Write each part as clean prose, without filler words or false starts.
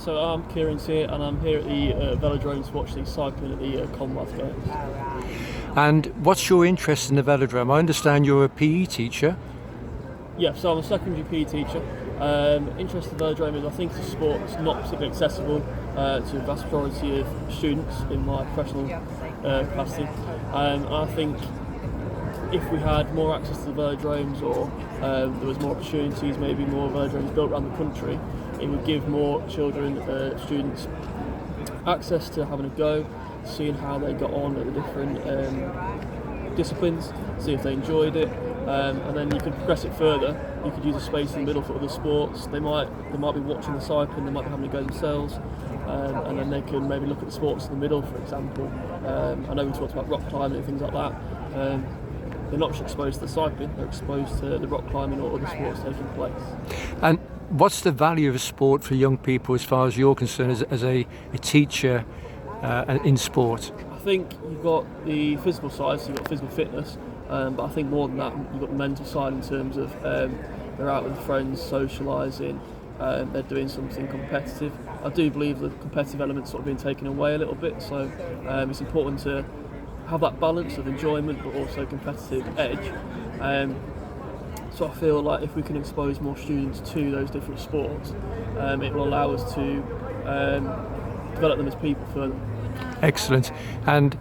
So I'm Kieran Tear and I'm here at the Velodrome to watch the cycling at the Commonwealth Games. And what's your interest in the velodrome? I understand you're a PE teacher. Yeah, so I'm a secondary PE teacher. Interest in the Velodrome is I think it's a sport that's not particularly accessible to the vast majority of students in my professional capacity. And I think if we had more access to the velodromes or there was more opportunities, maybe more velodromes built around the country, it would give more children, students, access to having a go, seeing how they got on at the different disciplines, see if they enjoyed it, and then you could progress it further. You could use a space in the middle for other sports. They might be watching the cycling, they might be having a go themselves, and then they can maybe look at the sports in the middle, for example. I know we talked about rock climbing and things like that. They're not just exposed to the cycling, they're exposed to the rock climbing or other sports taking place. And what's the value of a sport for young people as far as you're concerned as a teacher in sport? I think you've got the physical side, so you've got physical fitness, but I think more than that, you've got the mental side in terms of they're out with friends, socialising, they're doing something competitive. I do believe the competitive element's sort of being taken away a little bit, so it's important to have that balance of enjoyment but also competitive edge. So I feel like if we can expose more students to those different sports, it will allow us to develop them as people further. Excellent. And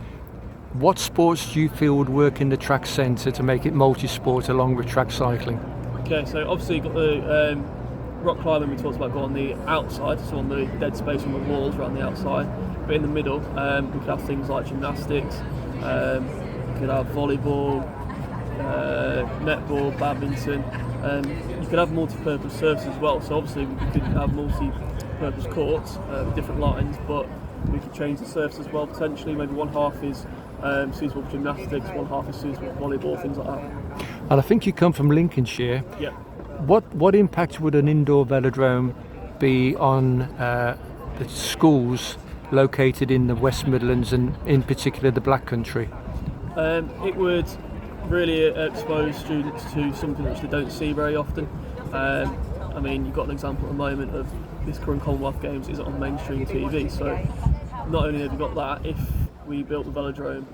what sports do you feel would work in the track centre to make it multi-sport along with track cycling? Okay, so obviously you've got the rock climbing we talked about, got on the outside, so on the dead space on the walls around the outside, but in the middle we could have things like gymnastics, you could have volleyball, netball, badminton. You could have multi-purpose surfaces as well, so obviously we could have multi-purpose courts with different lines, but we could change the surface as well potentially. Maybe one half is suitable for gymnastics, one half is suitable for volleyball, things like that. And I think you come from Lincolnshire. Yeah. What impact would an indoor velodrome be on the schools located in the West Midlands and in particular the Black Country? It would really expose students to something which they don't see very often. I mean, you've got an example at the moment of this current Commonwealth Games is on mainstream TV, so not only have you got that, if we built the velodrome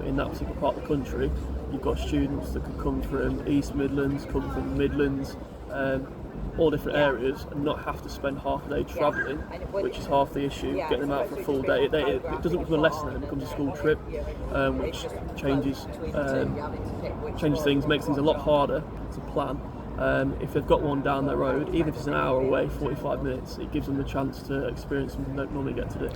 in that particular part of the country, you've got students that could come from East Midlands, come from the Midlands, all different areas, and not have to spend half a day travelling, which is half the issue, getting them out for a full day. It doesn't become a lesson then, it becomes a school trip, which changes things, makes things a lot harder to plan. If they've got one down their road, even if it's an hour away, 45 minutes, it gives them the chance to experience something they don't normally get to do.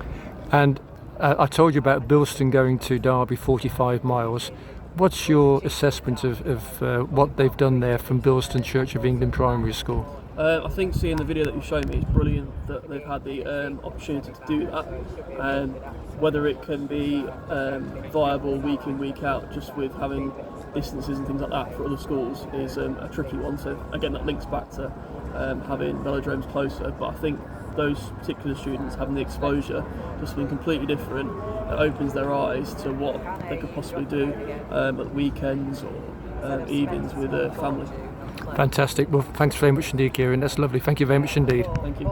And I told you about Bilston going to Derby, 45 miles. What's your assessment of what they've done there from Bilston Church of England Primary School? I think seeing the video that you showed me is brilliant that they've had the opportunity to do that. Whether it can be viable week in, week out, just with having distances and things like that for other schools is a tricky one. So again, that links back to having velodromes closer, but I think those particular students having the exposure to something completely different, it opens their eyes to what they could possibly do at weekends or evenings with a family. Fantastic. Well, thanks very much indeed, Kieran. That's lovely. Thank you very much indeed. Thank you.